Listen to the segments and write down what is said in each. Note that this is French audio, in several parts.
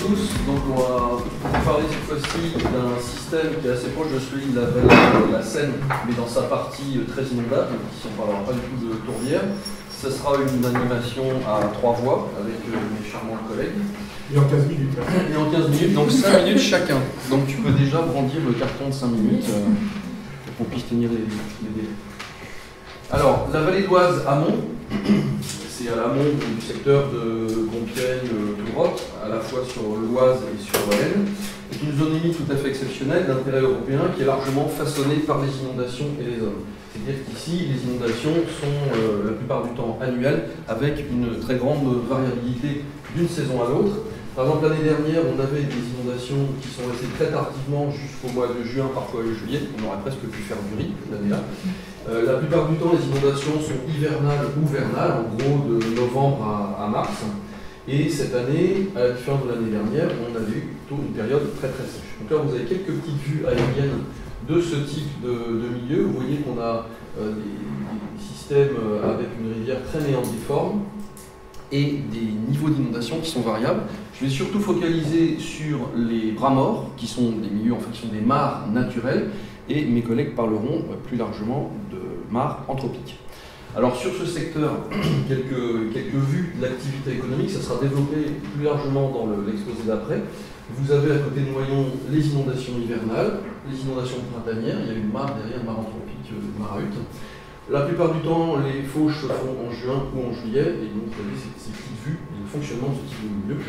tous. Donc on va vous parler cette fois-ci d'un système qui est assez proche de celui de la Seine, mais dans sa partie très inondable. Ici on ne parlera pas du tout de tourbière. Ce sera une animation à 3 voix avec mes charmants collègues. Et en 15 minutes. Et en 15 minutes, donc 5 minutes chacun. Donc tu peux déjà brandir le carton de 5 minutes pour qu'on puisse tenir les délais. Alors, la vallée d'Oise amont, c'est à l'amont du secteur de Compiègne-Touroc, à la fois sur l'Oise et sur l'Aisne. C'est une zone humide tout à fait exceptionnelle d'intérêt européen qui est largement façonnée par les inondations et les hommes. C'est-à-dire qu'ici, les inondations sont la plupart du temps annuelles, avec une très grande variabilité d'une saison à l'autre. Par exemple, l'année dernière, on avait des inondations qui sont restées très tardivement jusqu'au mois de juin, parfois juillet. On aurait presque pu faire du riz l'année-là. La plupart du temps, les inondations sont hivernales ou vernales, en gros de novembre à mars. Et cette année, à la différence de l'année dernière, on a eu plutôt une période très très sèche. Donc là, vous avez quelques petites vues aériennes de ce type de milieu. Vous voyez qu'on a des systèmes avec une rivière très méandriforme et des niveaux d'inondation qui sont variables. Je vais surtout focaliser sur les bras morts, qui sont des milieux, en fait, qui sont des mares naturelles, et mes collègues parleront plus largement de mares anthropiques. Alors sur ce secteur, quelques vues de l'activité économique, ça sera développé plus largement dans l'exposé d'après. Vous avez à côté de Noyon les inondations hivernales, les inondations printanières, il y a une mare derrière, une mare anthropique, une mare à hutte. La plupart du temps, les fauches se font en juin ou en juillet, et donc vous avez ces petites vues et le fonctionnement de ce type de milieu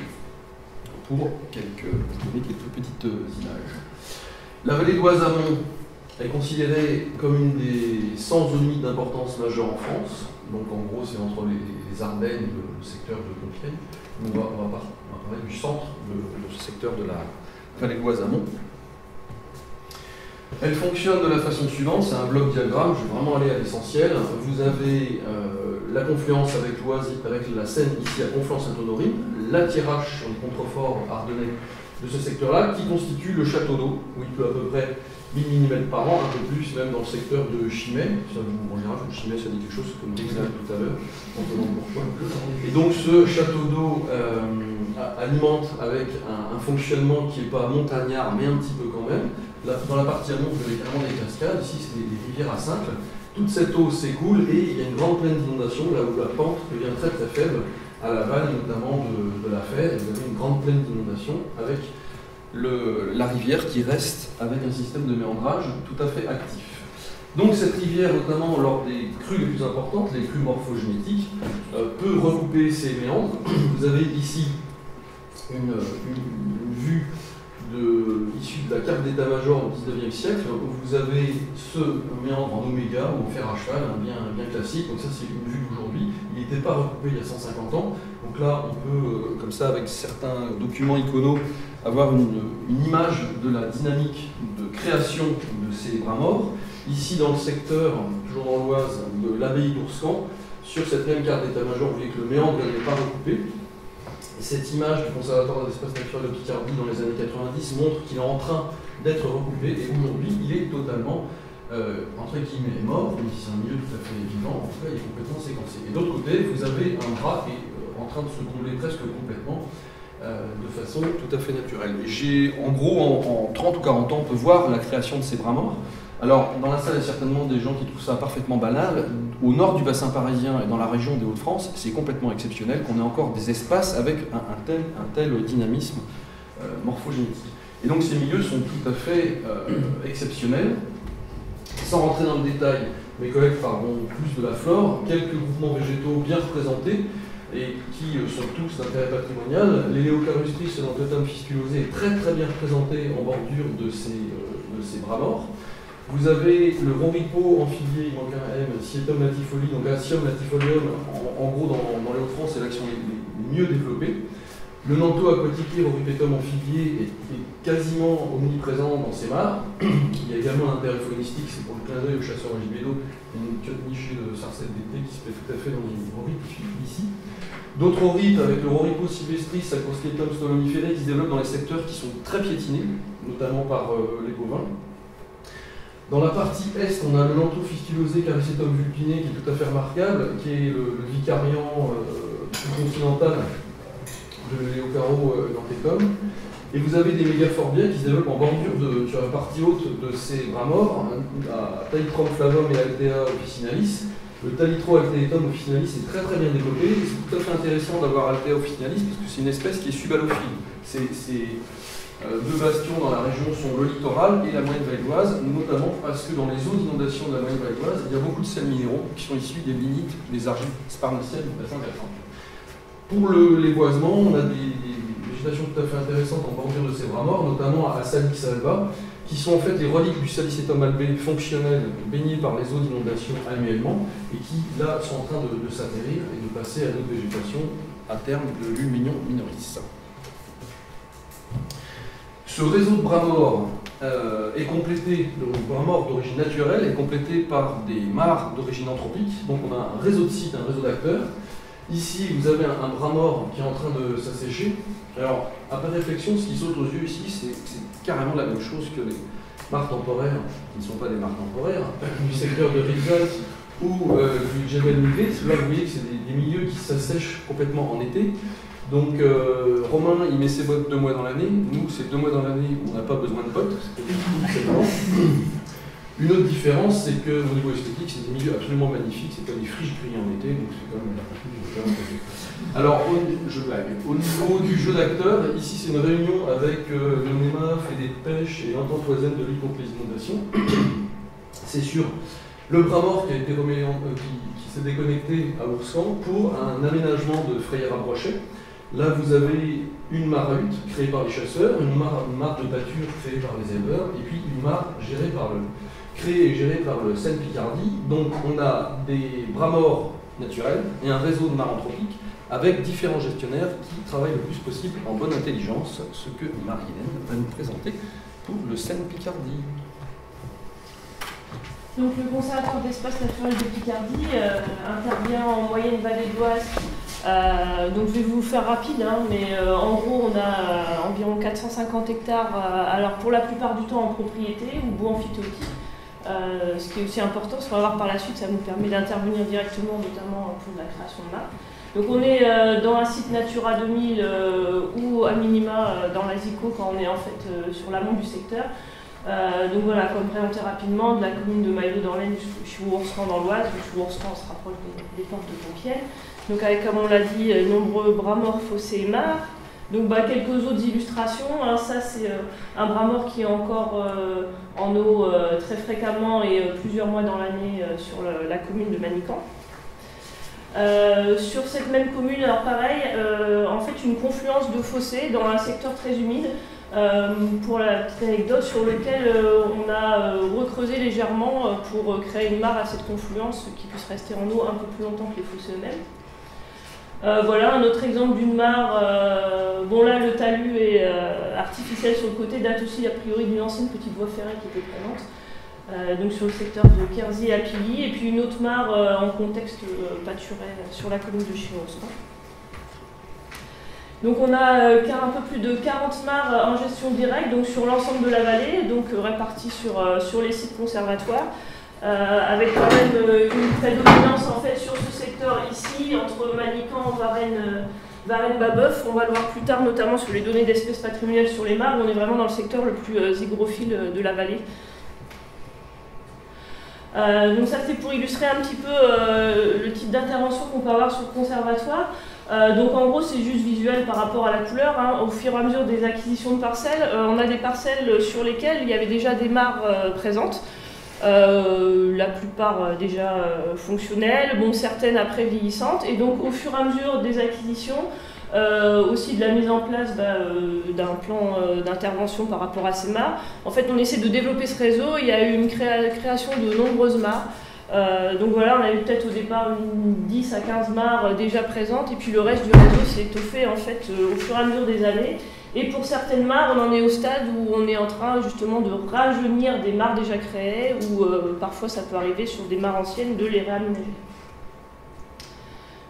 pour donner quelques petites images. La vallée d'Oise amont est considérée comme une des 100 zones humides d'importance majeure en France. Donc en gros, c'est entre les Ardennes et le secteur de Compiègne. On va parler du centre de ce secteur de la vallée d'Oise amont. Elle fonctionne de la façon suivante, c'est un bloc diagramme, je vais vraiment aller à l'essentiel. Vous avez la confluence avec l'Oise, avec la Seine ici à Conflans-Sainte-Honorine, l'attirage sur les contreforts ardennais de ce secteur-là, qui constitue le château d'eau, où il peut à peu près 1000 mm par an, un peu plus même dans le secteur de Chimay. En général, Chimay, ça dit quelque chose, comme je disais tout à l'heure, on se demande pourquoi. Et donc ce château d'eau alimente avec un fonctionnement qui n'est pas montagnard, mais un petit peu quand même. Là, dans la partie amont, vous avez carrément des cascades, ici c'est des rivières à cincle. Toute cette eau s'écoule et il y a une grande plaine d'inondation, là où la pente devient très très faible, à l'aval notamment de la Fère. Vous avez une grande plaine d'inondation avec la rivière qui reste avec un système de méandrage tout à fait actif. Donc cette rivière, notamment lors des crues les plus importantes, les crues morphogénétiques, peut recouper ses méandres. Vous avez ici une vue issue de la carte d'état-major au XIXe siècle, où vous avez ce méandre en oméga ou en fer à cheval, bien classique. Donc ça c'est une vue d'aujourd'hui. Il n'était pas recoupé il y a 150 ans. Donc là on peut, comme ça avec certains documents iconos, avoir une image de la dynamique de création de ces bras morts. Ici dans le secteur, toujours dans l'Oise, de l'abbaye d'Ourscan, sur cette même carte d'état-major, vous voyez que le méandre n'est pas recoupé. Et cette image du Conservatoire des espaces naturels de Picardie dans les années 90 montre qu'il est en train d'être recoupé, et aujourd'hui il est totalement, entre guillemets, mort, même si c'est un milieu tout à fait vivant, en tout cas il est complètement séquencé. Et d'autre côté, vous avez un bras qui est en train de se combler presque complètement, de façon tout à fait naturelle. En gros, en 30 ou 40 ans, on peut voir la création de ces bras morts. Alors, dans la salle, il y a certainement des gens qui trouvent ça parfaitement banal. Au nord du bassin parisien et dans la région des Hauts-de-France, c'est complètement exceptionnel qu'on ait encore des espaces avec un tel dynamisme morphogénétique. Et donc, ces milieux sont tout à fait exceptionnels. Sans rentrer dans le détail, mes collègues parleront plus de la flore, quelques groupements végétaux bien représentés, et qui sont tous d'intérêt patrimonial. L'Éléocarustris, dans le totem fistulosé, est très très bien représenté en bordure de ces bras morts. Vous avez le roripo amphibie, il manque un M, Sietum latifoli, donc Asium latifolium, en gros dans les Hauts-de-France, c'est l'action les mieux développée. Le nanto aquatique roripetum amphibie est quasiment omniprésent dans ces mares. Il y a également un intérêt faunistique, c'est pour le clin d'œil aux chasseurs en gibier d'eau, il y a une queue nichée de sarcelle d'été qui se fait tout à fait dans une roripe ici. D'autres roripes, avec le Roripo sylvestris, Sacroscetum stoloniferae, qui se développent dans les secteurs qui sont très piétinés, notamment par les bovins. Dans la partie est, on a le Lanthofistulosé Caricetum vulpiné, qui est tout à fait remarquable, qui est le vicariant continental de Léoparo Nantécom. Et vous avez des mégaforbiaires qui se développent en bordure sur la partie haute de ces bras morts, à Talitrum flavum et Altea officinalis. Le Talitro Alteetum officinalis est très bien développé. C'est tout à fait intéressant d'avoir Altea officinalis parce que c'est une espèce qui est subhalophile. Deux bastions dans la région sont le littoral et la moyenne valdoise, notamment parce que dans les eaux d'inondation de la moyenne valdoise, il y a beaucoup de sels minéraux qui sont issus des lignites, des argiles sparnaciennes du bassin versant. Pour les boisements, on a des végétations tout à fait intéressantes en bordure de ces bras morts, notamment à Salix alba, qui sont en fait les reliques du Salicetum albé fonctionnel baigné par les eaux d'inondation annuellement et qui là sont en train de s'atterrir et de passer à notre végétation à terme de l'Ulmignon minoris. Ce réseau de bras morts est complété, le bras mort d'origine naturelle est complété par des mares d'origine anthropique. Donc on a un réseau de sites, un réseau d'acteurs. Ici, vous avez un bras mort qui est en train de s'assécher. Alors, après réflexion, ce qui saute aux yeux ici, c'est carrément la même chose que les mares temporaires, qui ne sont pas des mares temporaires, du secteur de Rivesaltes ou du Djebel Muglis. Là, vous voyez que c'est des milieux qui s'assèchent complètement en été. Donc, Romain, il met ses bottes 2 mois dans l'année. Nous, c'est 2 mois dans l'année où on n'a pas besoin de bottes. Une autre différence, c'est qu'au niveau esthétique, c'est des milieux absolument magnifiques. C'est comme des friches grillées en été, donc c'est quand même. Alors, je blague. Au niveau du jeu d'acteurs, ici, c'est une réunion avec le NEMAF et des pêches et l'entente oisienne de lutte contre les inondations. C'est sur le bras mort qui a été qui s'est déconnecté à Ourscan pour un aménagement de Frayère à Brochet. Là, vous avez une mare à hutte créée par les chasseurs, une mare de pâture créée par les éleveurs, et puis une mare créée et gérée par le Seine-Picardie. Donc, on a des bras morts naturels et un réseau de mares anthropiques avec différents gestionnaires qui travaillent le plus possible en bonne intelligence, ce que Marie-Hélène va nous présenter pour le Seine-Picardie. Donc, le Conservatoire d'espace naturel de Picardie intervient en moyenne valdoise. Donc je vais vous faire rapide, hein, mais en gros on a environ 450 hectares, alors pour la plupart du temps en propriété ou bois amphithéotique, ce qui est aussi important, parce qu'on va voir par la suite, ça nous permet d'intervenir directement, notamment pour la création de mares. Donc on est dans un site Natura 2000 ou à minima dans la ZICO quand on est en fait sur l'amont du secteur. Donc voilà, comme présenté rapidement, de la commune de Maillot dans l'Aisne jusqu'au Chouourscan dans l'Oise. Le Chouourscan se rapproche des portes de Compiègne. Donc avec, comme on l'a dit, nombreux bras morts, fossés et mares. Donc quelques autres illustrations. Alors, ça c'est un bras mort qui est encore en eau très fréquemment et plusieurs mois dans l'année sur la commune de Manican. Sur cette même commune, alors pareil, en fait une confluence de fossés dans un secteur très humide. Pour la petite anecdote, sur lequel on a recreusé légèrement pour créer une mare à cette confluence qui puisse rester en eau un peu plus longtemps que les fossés eux-mêmes. Voilà un autre exemple d'une mare. Bon là le talus est artificiel sur le côté, date aussi a priori d'une ancienne petite voie ferrée qui était présente. Donc sur le secteur de Quercy à Pilly, et puis une autre mare en contexte pâturé sur la commune de Chiroscan. Donc on a un peu plus de 40 mares en gestion directe, donc sur l'ensemble de la vallée, donc réparties sur les sites conservatoires, avec quand même une prédominance en fait sur ce secteur ici, entre Manican, Varennes-Babeuf. On va le voir plus tard, notamment sur les données d'espèces patrimoniales sur les mares, on est vraiment dans le secteur le plus hygrophile de la vallée. Donc ça c'est pour illustrer un petit peu le type d'intervention qu'on peut avoir sur le conservatoire. Donc en gros c'est juste visuel par rapport à la couleur, hein. Au fur et à mesure des acquisitions de parcelles, on a des parcelles sur lesquelles il y avait déjà des mares présentes, la plupart déjà fonctionnelles, bon, certaines après vieillissantes, et donc au fur et à mesure des acquisitions, aussi de la mise en place d'un plan d'intervention par rapport à ces mares. En fait on essaie de développer ce réseau, il y a eu une création de nombreuses mares. Donc voilà, on avait peut-être au départ 10 à 15 mares déjà présentes, et puis le reste du réseau s'est étoffé en fait au fur et à mesure des années. Et pour certaines mares, on en est au stade où on est en train justement de rajeunir des mares déjà créées, ou parfois ça peut arriver sur des mares anciennes de les réaménager.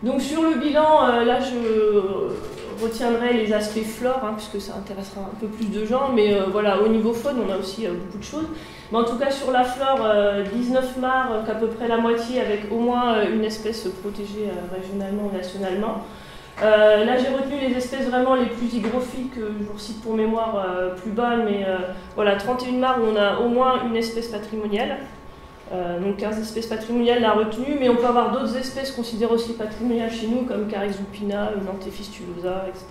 Donc sur le bilan, là je retiendrai les aspects flore, hein, puisque ça intéressera un peu plus de gens, mais voilà, au niveau faune, on a aussi beaucoup de choses. Mais en tout cas sur la flore, 19 mares, qu'à peu près la moitié avec au moins une espèce protégée régionalement ou nationalement. Là j'ai retenu les espèces vraiment les plus hygrophiles que je vous recite pour mémoire plus bas, mais voilà, 31 mares où on a au moins une espèce patrimoniale. Donc 15 espèces patrimoniales la retenue, mais on peut avoir d'autres espèces considérées aussi patrimoniales chez nous, comme Carex lupina, Nantephis tulosa, etc.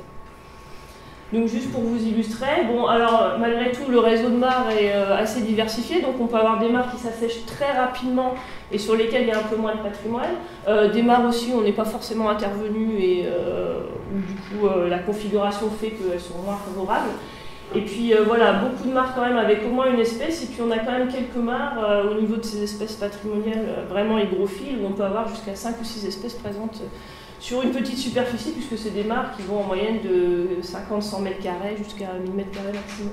Donc juste pour vous illustrer, bon alors malgré tout le réseau de mares est assez diversifié, donc on peut avoir des mares qui s'assèchent très rapidement et sur lesquelles il y a un peu moins de patrimoine, des mares aussi où on n'est pas forcément intervenu et où du coup la configuration fait qu'elles sont moins favorables. Et puis voilà, beaucoup de mares quand même avec au moins une espèce, et puis on a quand même quelques mares au niveau de ces espèces patrimoniales vraiment hygrophiles où on peut avoir jusqu'à 5 ou 6 espèces présentes sur une petite superficie, puisque c'est des mares qui vont en moyenne de 50-100 mètres carrés jusqu'à 1000 mètres carrés maximum.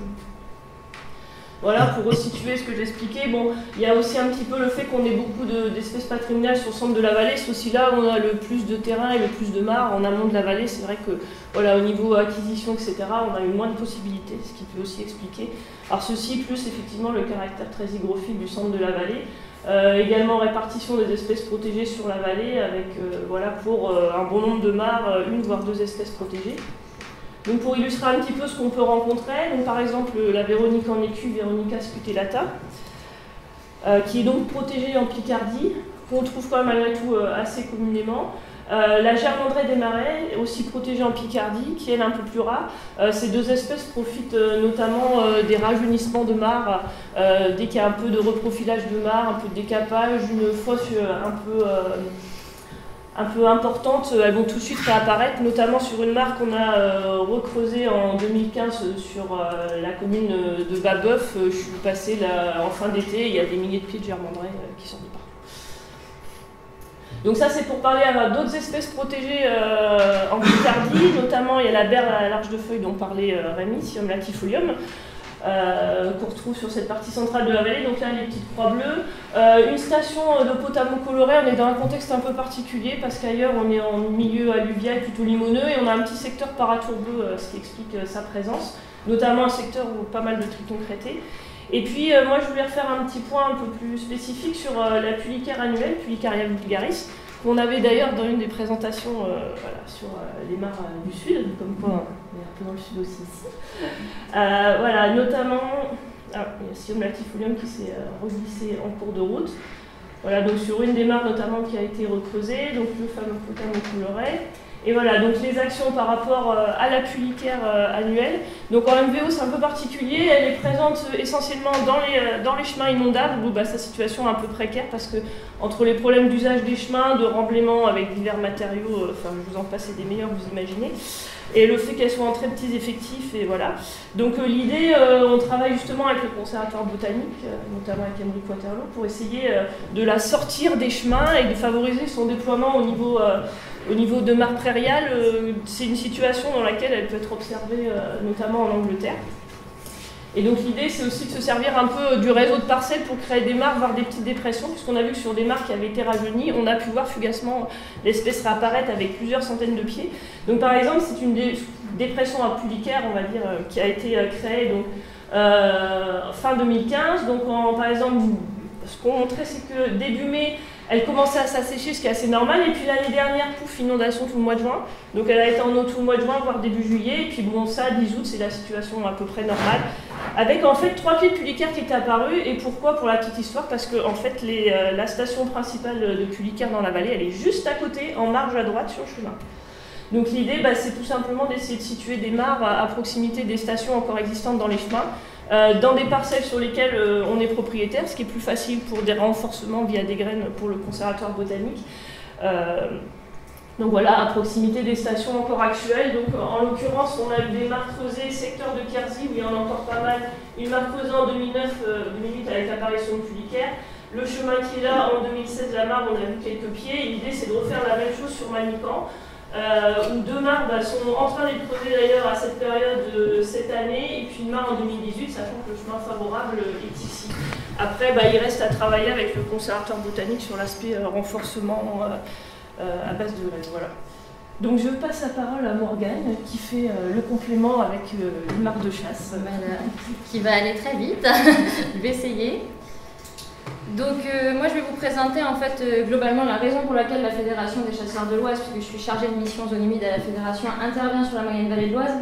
Voilà, pour resituer ce que j'expliquais, bon, il y a aussi un petit peu le fait qu'on ait beaucoup d'espèces patrimoniales sur le centre de la vallée. C'est aussi là où on a le plus de terrain et le plus de mares. En amont de la vallée, c'est vrai que voilà, au niveau acquisition, etc., on a eu moins de possibilités, ce qui peut aussi expliquer. Alors ceci, plus effectivement le caractère très hygrophile du centre de la vallée. Également répartition des espèces protégées sur la vallée, avec voilà, pour un bon nombre de mares, une voire deux espèces protégées. Donc pour illustrer un petit peu ce qu'on peut rencontrer, donc par exemple la Véronique en écu, Veronica scutellata, qui est donc protégée en Picardie, qu'on trouve quand même malgré tout assez communément. La germandrée des marais, aussi protégée en Picardie, qui est un peu plus rare. Ces deux espèces profitent notamment des rajeunissements de mares, dès qu'il y a un peu de reprofilage de mares, un peu de décapage, une fosse un peu importante, elles vont tout de suite réapparaître, notamment sur une mare qu'on a recreusée en 2015 sur la commune de Babeuf. Je suis passée là, en fin d'été, il y a des milliers de pieds de germandrée qui sortent de partout. Donc ça c'est pour parler à d'autres espèces protégées en Picardie, notamment il y a la berle à l'arche de feuilles dont parlait Rémi, Sium latifolium, qu'on retrouve sur cette partie centrale de la vallée. Donc là les petites croix bleues, une station de potamo colorée. On est dans un contexte un peu particulier parce qu'ailleurs on est en milieu alluvial plutôt limoneux et on a un petit secteur paratourbeux, ce qui explique sa présence, notamment un secteur où pas mal de tritons crêtés. Et puis moi je voulais refaire un petit point un peu plus spécifique sur la pulicaire annuelle, Pulicaria vulgaris, qu'on avait d'ailleurs dans une des présentations voilà, sur les mares du sud, comme quoi on est un peu dans le sud aussi ici. Voilà, notamment, il y a Sium latifolium qui s'est reglissé en cours de route. Voilà, donc sur une des mares notamment qui a été recreusée, donc le fameux potamo coloré. Et voilà, donc les actions par rapport à la pulicaire annuelle. Donc en MVO, c'est un peu particulier, elle est présente essentiellement dans les chemins inondables, où sa situation est un peu précaire, parce que entre les problèmes d'usage des chemins, de remblaiement avec divers matériaux, enfin je vous en passe des meilleurs, vous imaginez, et le fait qu'elles soient en très petits effectifs, et voilà. Donc l'idée, on travaille justement avec le conservatoire botanique, notamment avec Émeric Waterloo, pour essayer de la sortir des chemins et de favoriser son déploiement au niveau de mares prairiales. C'est une situation dans laquelle elle peut être observée notamment en Angleterre. Et donc l'idée c'est aussi de se servir un peu du réseau de parcelles pour créer des mares, voire des petites dépressions, puisqu'on a vu que sur des mares qui avaient été rajeunies, on a pu voir fugacement l'espèce réapparaître avec plusieurs centaines de pieds. Donc par exemple c'est une dépression à pulicaire, on va dire, qui a été créée donc, fin 2015. Donc par exemple, ce qu'on montrait c'est que début mai, elle commençait à s'assécher, ce qui est assez normal, et puis l'année dernière, pouf, inondation tout le mois de juin. Donc elle a été en eau tout le mois de juin, voire début juillet, et puis bon, ça, 10 août, c'est la situation à peu près normale. Avec en fait 3 pieds de pulicaire qui étaient apparus, et pourquoi? Pour la petite histoire, parce que en fait, la station principale de pulicaire dans la vallée, elle est juste à côté, en marge à droite sur le chemin. Donc l'idée, c'est tout simplement d'essayer de situer des mares à proximité des stations encore existantes dans les chemins, dans des parcelles sur lesquelles on est propriétaire, ce qui est plus facile pour des renforcements via des graines pour le conservatoire botanique. Donc voilà, à proximité des stations encore actuelles. Donc en l'occurrence, on a eu des mares creusées, secteur de Quersy, où il y en a encore pas mal. Une mare creusée en 2009-2008 avec l'apparition de pulicaire. Le chemin qui est là, en 2016, la mare, on a vu quelques pieds. L'idée, c'est de refaire la même chose sur Manican. Où deux mares sont en train d'être creusées d'ailleurs à cette période cette année, et puis une mare en 2018, sachant que le chemin favorable est ici. Après, il reste à travailler avec le conservatoire botanique sur l'aspect renforcement à base de graines. Voilà. Donc je passe la parole à Morgane qui fait le complément avec une mare de chasse. Voilà, qui va aller très vite. Je vais essayer. Donc moi je vais vous présenter en fait globalement la raison pour laquelle la Fédération des chasseurs de l'Oise, puisque je suis chargée de mission zone humide à la Fédération, intervient sur la moyenne vallée de l'Oise.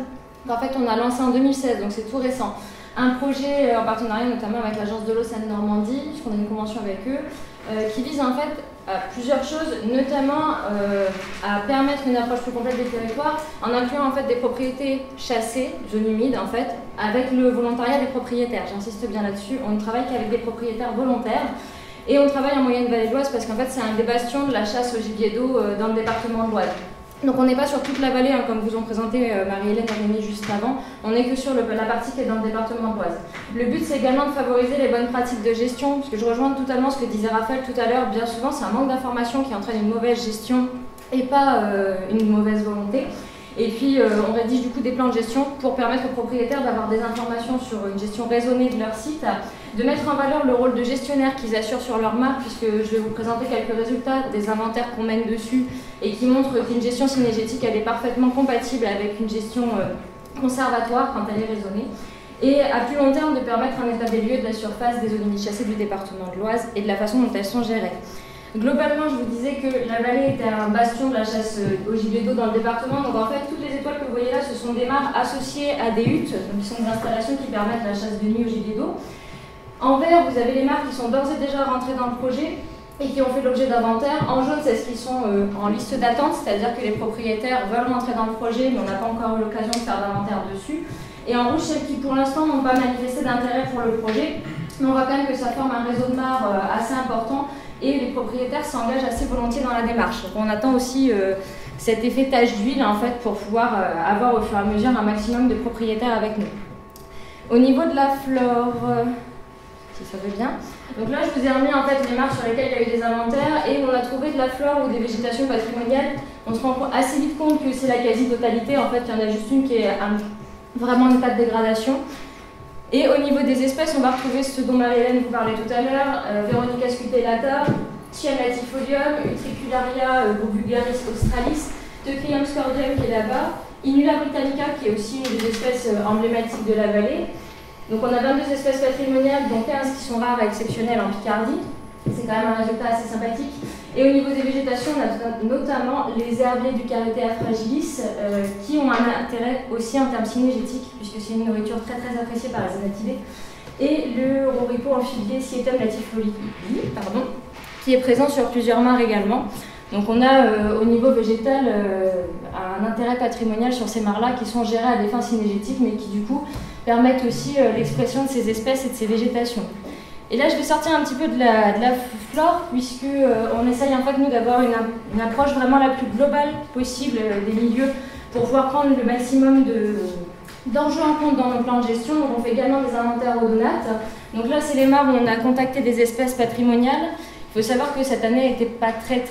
En fait on a lancé en 2016, donc c'est tout récent, un projet en partenariat notamment avec l'agence de l'eau Seine-Normandie, puisqu'on a une convention avec eux, qui vise en fait à plusieurs choses, notamment à permettre une approche plus complète des territoires en incluant en fait des propriétés chassées, zones humides en fait, avec le volontariat des propriétaires. J'insiste bien là-dessus, on ne travaille qu'avec des propriétaires volontaires et on travaille en moyenne vallée de l'Oise parce qu'en fait c'est un des bastions de la chasse au gibier d'eau dans le département de l'Oise. Donc on n'est pas sur toute la vallée, comme vous ont présenté Marie-Hélène et Rémi juste avant, on n'est que sur la partie qui est dans le département de l'Oise. Le but c'est également de favoriser les bonnes pratiques de gestion, parce que je rejoins totalement ce que disait Raphaël tout à l'heure, bien souvent c'est un manque d'information qui entraîne une mauvaise gestion et pas une mauvaise volonté. Et puis on rédige du coup des plans de gestion pour permettre aux propriétaires d'avoir des informations sur une gestion raisonnée de leur site, de mettre en valeur le rôle de gestionnaire qu'ils assurent sur leur marque, puisque je vais vous présenter quelques résultats des inventaires qu'on mène dessus et qui montrent qu'une gestion synergétique elle est parfaitement compatible avec une gestion conservatoire quand elle est raisonnée. Et à plus long terme de permettre un état des lieux de la surface des zones humides chassées du département de l'Oise et de la façon dont elles sont gérées. Globalement, je vous disais que la vallée était un bastion de la chasse au gibier d'eau dans le département. Donc en fait, toutes les étoiles que vous voyez là, ce sont des mares associées à des huttes, donc qui sont des installations qui permettent la chasse de nuit au gibier d'eau. En vert, vous avez les mares qui sont d'ores et déjà rentrées dans le projet et qui ont fait l'objet d'inventaire. En jaune, c'est ce qui sont en liste d'attente, c'est-à-dire que les propriétaires veulent rentrer dans le projet, mais on n'a pas encore eu l'occasion de faire d'inventaire dessus. Et en rouge, celles qui pour l'instant n'ont pas manifesté d'intérêt pour le projet, mais on voit quand même que ça forme un réseau de mares assez important et les propriétaires s'engagent assez volontiers dans la démarche. Donc on attend aussi cet effet tache d'huile en fait, pour pouvoir avoir au fur et à mesure un maximum de propriétaires avec nous. Au niveau de la flore, si ça veut bien. Donc là, je vous ai remis en fait les mares sur lesquelles il y a eu des inventaires et on a trouvé de la flore ou des végétations patrimoniales. On se rend assez vite compte que c'est la quasi-totalité. En fait, il y en a juste une qui est vraiment en état de dégradation. Et au niveau des espèces, on va retrouver ce dont Marie-Hélène vous parlait tout à l'heure, Veronica scutellata, Chiam latifolium, Utricularia vulgaris australis, Teucrium scordium qui est là-bas, Inula britannica qui est aussi une des espèces emblématiques de la vallée. Donc on a 22 espèces patrimoniales, dont 15 qui sont rares et exceptionnelles en Picardie. C'est quand même un résultat assez sympathique. Et au niveau des végétations, on a notamment les herbiers du Caretea fragilis qui ont un intérêt aussi en termes synégétiques, puisque c'est une nourriture très très appréciée par les anatidés. Et le roripo amphibié Sietum latifoli, qui est présent sur plusieurs mares également. Donc on a au niveau végétal un intérêt patrimonial sur ces mares-là qui sont gérées à des fins synégétiques, mais qui du coup permettent aussi l'expression de ces espèces et de ces végétations. Et là, je vais sortir un petit peu de la flore, puisque on essaye en fait, nous, d'avoir une approche vraiment la plus globale possible des milieux pour pouvoir prendre le maximum d'enjeux en compte dans nos plans de gestion. Donc, on fait également des inventaires odonates. Donc là, c'est les mares où on a contacté des espèces patrimoniales. Il faut savoir que cette année n'était pas très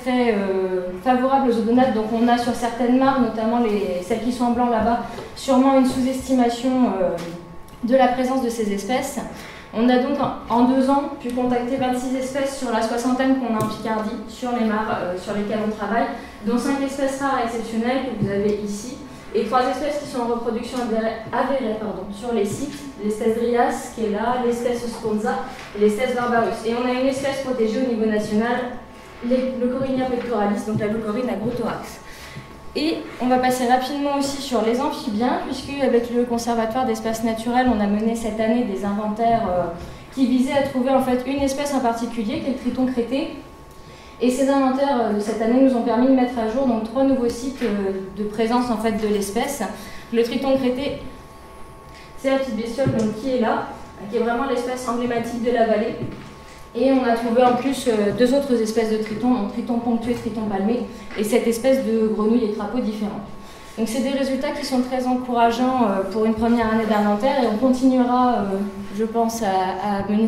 favorable aux odonates. Donc, on a sur certaines mares, notamment celles qui sont en blanc là-bas, sûrement une sous-estimation de la présence de ces espèces. On a donc en 2 ans pu contacter 26 espèces sur la 60aine qu'on a en Picardie, sur les mares sur lesquelles on travaille, dont 5 espèces rares et exceptionnelles que vous avez ici, et 3 espèces qui sont en reproduction avérée sur les sites, l'espèce Drias qui est là, l'espèce Sponza et l'espèce Barbarus. Et on a une espèce protégée au niveau national, Leucorinia pectoralis, donc la leucorine agrothorax. Et on va passer rapidement aussi sur les amphibiens, puisque avec le Conservatoire d'espaces naturels, on a mené cette année des inventaires qui visaient à trouver en fait une espèce en particulier, qui est le triton crété. Et ces inventaires de cette année nous ont permis de mettre à jour donc 3 nouveaux sites de présence en fait de l'espèce. Le triton crété, c'est la petite bestiole donc, qui est là, qui est vraiment l'espèce emblématique de la vallée. Et on a trouvé en plus 2 autres espèces de tritons, donc triton ponctué, triton palmé, et cette espèce de grenouille et crapaud différents. Donc c'est des résultats qui sont très encourageants pour une première année d'inventaire et on continuera, je pense, à mener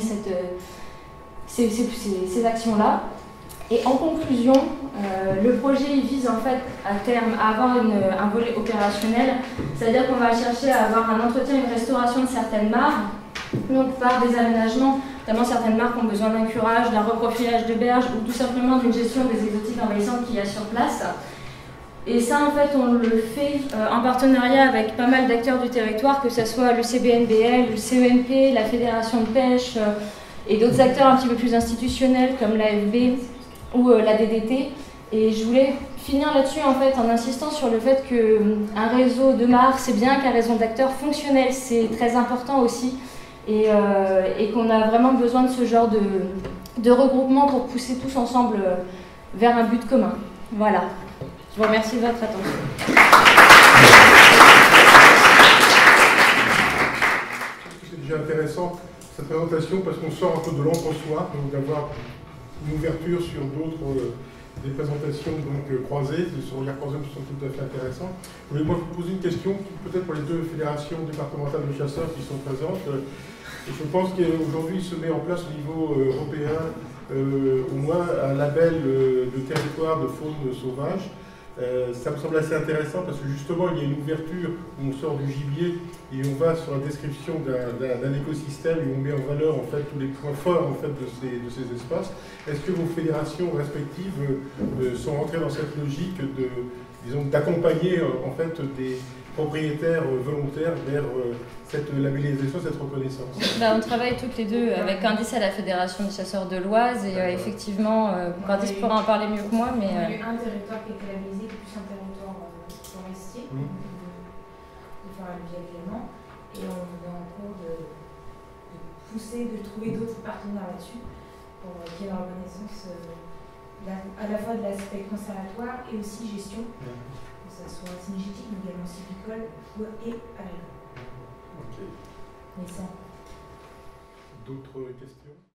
ces actions-là. Et en conclusion, le projet il vise en fait à terme à avoir un volet opérationnel, c'est-à-dire qu'on va chercher à avoir un entretien et une restauration de certaines mares, donc par des aménagements. Notamment certaines marques ont besoin d'un curage, d'un reprofilage de berges ou tout simplement d'une gestion des exotiques envahissantes qu'il y a sur place. Et ça, en fait, on le fait en partenariat avec pas mal d'acteurs du territoire, que ce soit le CBNBL, le CENP, la Fédération de pêche, et d'autres acteurs un petit peu plus institutionnels comme l'AFB ou la DDT. Et je voulais finir là-dessus en fait en insistant sur le fait qu'un réseau de marques c'est bien, qu'un réseau d'acteurs fonctionnels c'est très important aussi, et qu'on a vraiment besoin de ce genre de regroupement pour pousser tous ensemble vers un but commun. Voilà. Je vous remercie de votre attention. C'est déjà intéressant cette présentation parce qu'on sort un peu de l'entre-soi, donc d'avoir une ouverture sur d'autres des présentations donc, croisées, des regards croisés qui sont tout à fait intéressants. Je voulais vous poser une question, peut-être pour les deux fédérations départementales de chasseurs qui sont présentes. Je pense qu'aujourd'hui il se met en place au niveau européen au moins un label de territoire de faune sauvage. Ça me semble assez intéressant parce que justement il y a une ouverture où on sort du gibier et on va sur la description d'un écosystème et on met en valeur en fait tous les points forts en fait de ces espaces. Est-ce que vos fédérations respectives sont rentrées dans cette logique d'accompagner en fait des propriétaires volontaires vers cette labellisation, cette reconnaissance? On travaille toutes les deux avec Candice à la Fédération des chasseurs de l'Oise et effectivement, Candice pourra en parler mieux que moi. Mais, on a eu un territoire qui est labellisé, plus un territoire forestier, de faire allusion également, et on est en cours de pousser, de trouver d'autres partenaires là-dessus pour qu'il y ait une reconnaissance à la fois de l'aspect conservatoire et aussi gestion. Que ça soit synergétique, mais également sylvicole et agricole. Okay. Mais ça. D'autres questions?